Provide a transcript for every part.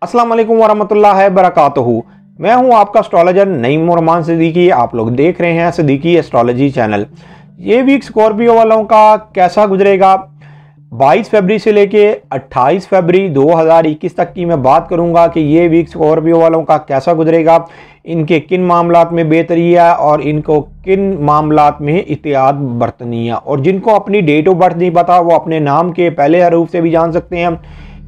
अस्सलाम वालेकुम वरहमतुल्लाहि वबरकातुहू। मैं हूं आपका एस्ट्रोलॉजर नईम रहमान सिद्दीकी। आप लोग देख रहे हैं सिद्दीकी एस्ट्रोलॉजी चैनल। ये वीक स्कॉर्पियो वालों का कैसा गुजरेगा, 22 फरवरी से लेके 28 फरवरी 2021 तक की मैं बात करूंगा कि ये वीक स्कॉर्पियो वालों का कैसा गुजरेगा, इनके किन मामलात में बेहतरी है और इनको किन मामलात में एहतियात बरतनी है। और जिनको अपनी डेट ऑफ बर्थ नहीं पता वो अपने नाम के पहले हरूफ से भी जान सकते हैं।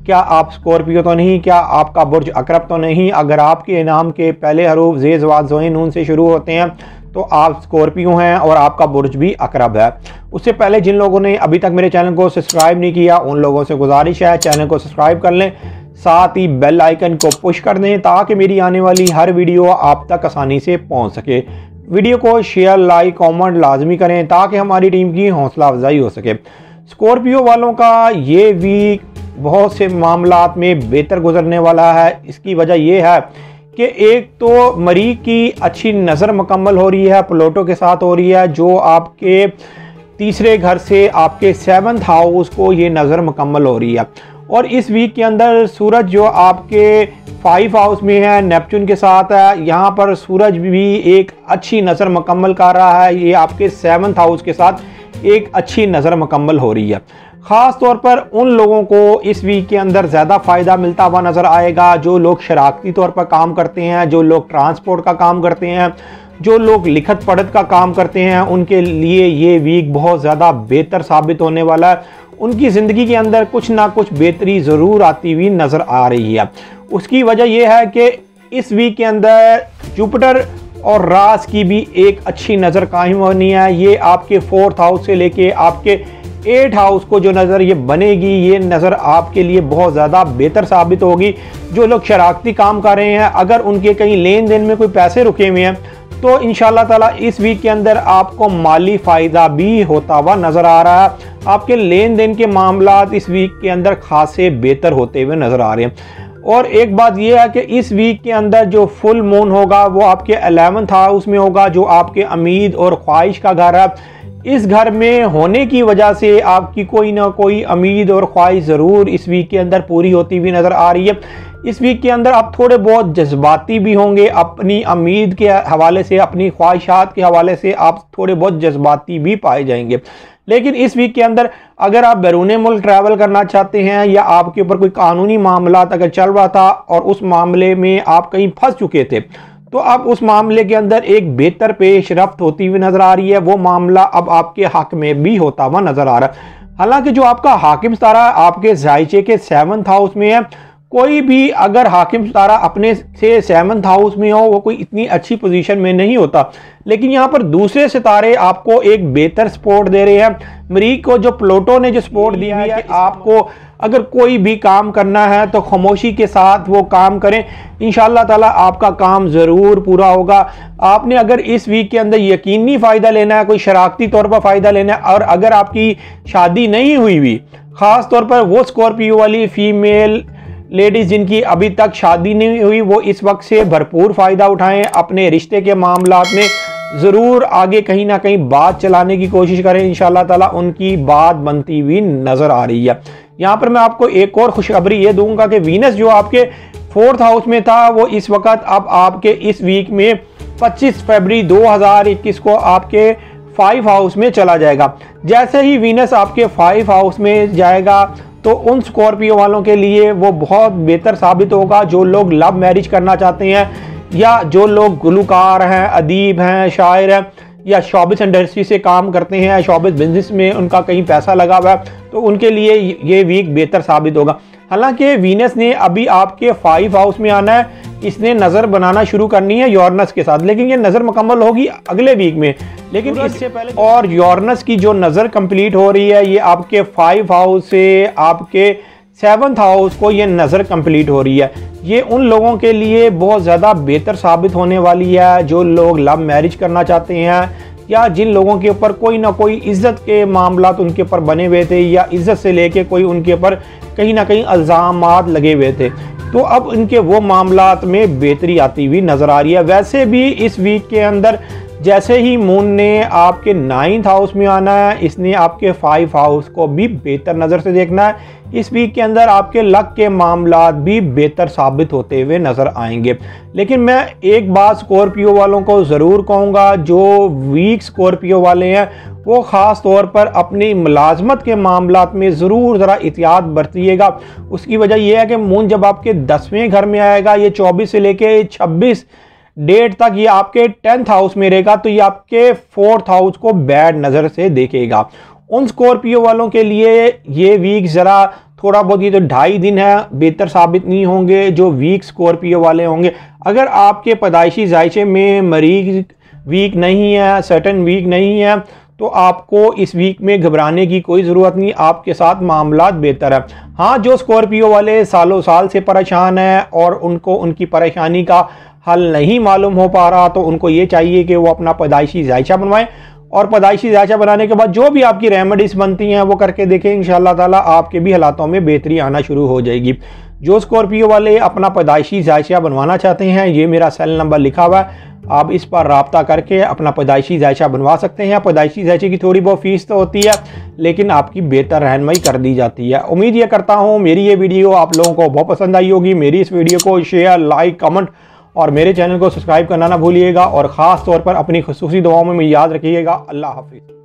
क्या आप स्कॉर्पियो तो नहीं, क्या आपका बुर्ज अकरब तो नहीं। अगर आपके नाम के पहले हरूफ ज़ेज़ वाज़ ज़ोइन नून से शुरू होते हैं तो आप स्कॉर्पियो हैं और आपका बुर्ज भी अकरब है। उससे पहले जिन लोगों ने अभी तक मेरे चैनल को सब्सक्राइब नहीं किया उन लोगों से गुजारिश है चैनल को सब्सक्राइब कर लें, साथ ही बेल आइकन को पुश कर दें ताकि मेरी आने वाली हर वीडियो आप तक आसानी से पहुंच सके। वीडियो को शेयर, लाइक, कमेंट लाजमी करें ताकि हमारी टीम की हौसला अफजाई हो सके। स्कॉर्पियो वालों का ये वीक बहुत से मामलात में बेहतर गुजरने वाला है। इसकी वजह यह है कि एक तो मरीख की अच्छी नज़र मुकम्मल हो रही है, प्लूटो के साथ हो रही है, जो आपके तीसरे घर से आपके 7th हाउस को ये नज़र मुकम्मल हो रही है। और इस वीक के अंदर सूरज जो आपके 5 हाउस में है नेपच्यून के साथ है, यहाँ पर सूरज भी एक अच्छी नज़र मुकम्मल कर रहा है। ये आपके 7th हाउस के साथ एक अच्छी नज़र मुकम्मल हो रही है। ख़ास तौर पर उन लोगों को इस वीक के अंदर ज़्यादा फ़ायदा मिलता हुआ नज़र आएगा जो लोग शराकती तौर पर काम करते हैं, जो लोग ट्रांसपोर्ट का काम करते हैं, जो लोग लिखत पढ़त का काम करते हैं। उनके लिए ये वीक बहुत ज़्यादा बेहतर साबित होने वाला है। उनकी ज़िंदगी के अंदर कुछ ना कुछ बेहतरी ज़रूर आती हुई नज़र आ रही है। उसकी वजह यह है कि इस वीक के अंदर जुपिटर और रास की भी एक अच्छी नज़र कायम होनी है। ये आपके 4th हाउस से लेके आपके 8th हाउस को जो नज़र ये बनेगी, ये नज़र आपके लिए बहुत ज़्यादा बेहतर साबित होगी। जो लोग शराकती काम कर रहे हैं, अगर उनके कहीं लेन देन में कोई पैसे रुके हुए हैं तो इंशाल्लाह ताला इस वीक के अंदर आपको माली फ़ायदा भी होता हुआ नज़र आ रहा है। आपके लेन देन के मामलात इस वीक के अंदर खासे बेहतर होते हुए नज़र आ रहे हैं। और एक बात यह है कि इस वीक के अंदर जो फुल मून होगा वो आपके 11th हाउस में होगा, जो आपके उम्मीद और ख्वाहिश का घर है। इस घर में होने की वजह से आपकी कोई ना कोई उम्मीद और ख्वाहिश ज़रूर इस वीक के अंदर पूरी होती हुई नज़र आ रही है। इस वीक के अंदर आप थोड़े बहुत जज्बाती भी होंगे, अपनी उम्मीद के हवाले से, अपनी ख्वाहिशात के हवाले से आप थोड़े बहुत जज्बाती भी पाए जाएंगे। लेकिन इस वीक के अंदर अगर आप बैरून मुल्क ट्रैवल करना चाहते हैं या आपके ऊपर कोई कानूनी मामला अगर चल रहा था और उस मामले में आप कहीं फंस चुके थे तो अब उस मामले के अंदर एक बेहतर पेशरफ्त होती हुई नज़र आ रही है। वो मामला अब आपके हक में भी होता हुआ नज़र आ रहा है। हालांकि जो आपका हाकिम सितारा आपके ज़ायचे के 7th हाउस में है, कोई भी अगर हाकिम सितारा अपने से 7th हाउस में हो वो कोई इतनी अच्छी पोजीशन में नहीं होता, लेकिन यहाँ पर दूसरे सितारे आपको एक बेहतर सपोर्ट दे रहे हैं। मरीख को जो प्लूटो ने जो सपोर्ट दिया है कि आपको अगर कोई भी काम करना है तो खामोशी के साथ वो काम करें, इंशाल्लाह ताला आपका काम ज़रूर पूरा होगा। आपने अगर इस वीक के अंदर यकीनी फ़ायदा लेना है, कोई शराकती तौर पर फ़ायदा लेना है, और अगर आपकी शादी नहीं हुई हुई, ख़ास तौर पर वो स्कॉर्पियो वाली फीमेल लेडीज़ जिनकी अभी तक शादी नहीं हुई, वो इस वक्त से भरपूर फ़ायदा उठाएं। अपने रिश्ते के मामलात में ज़रूर आगे कहीं ना कहीं बात चलाने की कोशिश करें, इंशाल्लाह ताला उनकी बात बनती हुई नज़र आ रही है। यहाँ पर मैं आपको एक और खुशखबरी ये दूंगा कि वीनस जो आपके 4th हाउस में था वो इस वक्त अब आपके इस वीक में 25 फरवरी 2021 को आपके 5 हाउस में चला जाएगा। जैसे ही वीनस आपके 5 हाउस में जाएगा तो उन स्कॉर्पियो वालों के लिए वो बहुत बेहतर साबित होगा जो लोग लव मैरिज करना चाहते हैं, या जो लोग गुलकार हैं, अदीब हैं, शायर हैं, या शोबिस इंडस्ट्री से काम करते हैं, शोबिस बिजनेस में उनका कहीं पैसा लगा हुआ है, तो उनके लिए ये वीक बेहतर साबित होगा। हालांकि वीनस ने अभी आपके 5 हाउस में आना है, इसने नज़र बनाना शुरू करनी है यूरेनस के साथ, लेकिन ये नज़र मुकम्मल होगी अगले वीक में। लेकिन इससे पहले और यूरेनस की जो नज़र कंप्लीट हो रही है ये आपके 5 हाउस से आपके 7th हाउस को ये नज़र कंप्लीट हो रही है। ये उन लोगों के लिए बहुत ज़्यादा बेहतर साबित होने वाली है जो लोग लव मैरिज करना चाहते हैं, या जिन लोगों के ऊपर कोई ना कोई इज़्ज़त के मामलात उनके ऊपर बने हुए थे, या इज़्ज़त से लेके कोई उनके ऊपर कहीं ना कहीं इल्ज़ामात लगे हुए थे, तो अब इनके वो मामलात में बेहतरी आती हुई नज़र आ रही है। वैसे भी इस वीक के अंदर जैसे ही मून ने आपके 9th हाउस में आना है, इसने आपके 5 हाउस को भी बेहतर नज़र से देखना है। इस वीक के अंदर आपके लक के मामलात भी बेहतर साबित होते हुए नज़र आएंगे। लेकिन मैं एक बात स्कॉर्पियो वालों को ज़रूर कहूँगा, जो वीक स्कॉर्पियो वाले हैं वो ख़ास तौर पर अपनी मुलाजमत के मामलात में ज़रूर ज़रा एहतियात बरतिएगा। उसकी वजह यह है कि मून जब आपके 10वें घर में आएगा, ये 24 से लेके 26 डेट तक ये आपके 10th हाउस में रहेगा, तो ये आपके 4th हाउस को बैड नज़र से देखेगा। उन स्कॉर्पियो वालों के लिए ये वीक ज़रा थोड़ा बहुत, ये तो 2.5 दिन है, बेहतर साबित नहीं होंगे जो वीक स्कॉर्पियो वाले होंगे। अगर आपके पैदाइशी जायचे में मरीज वीक नहीं है, सर्टन वीक नहीं है, तो आपको इस वीक में घबराने की कोई ज़रूरत नहीं, आपके साथ मामलात बेहतर है। हाँ, जो स्कॉर्पियो वाले सालों साल से परेशान हैं और उनको उनकी परेशानी का हल नहीं मालूम हो पा रहा, तो उनको ये चाहिए कि वो अपना पैदाइशी जायचा बनवाएं और पैदाइशी जायचा बनाने के बाद जो भी आपकी रेमेडीज बनती हैं वो करके देखें। इंशाअल्लाह ताला आपके भी हालातों में बेहतरी आना शुरू हो जाएगी। जो स्कॉर्पियो वाले अपना पैदाइशी जायचा बनवाना चाहते हैं, ये मेरा सेल नंबर लिखा हुआ है, आप इस पर राब्ता करके अपना पैदाइशी जायचा बनवा सकते हैं। पैदाइशी जायचे की थोड़ी बहुत फीस तो होती है, लेकिन आपकी बेहतर रहनुमाई कर दी जाती है। उम्मीद ये करता हूँ मेरी ये वीडियो आप लोगों को बहुत पसंद आई होगी। मेरी इस वीडियो को शेयर, लाइक, कमेंट और मेरे चैनल को सब्सक्राइब करना ना भूलिएगा और ख़ास तौर पर अपनी खुसूसी दुआओं में याद रखिएगा। अल्लाह हाफिज़।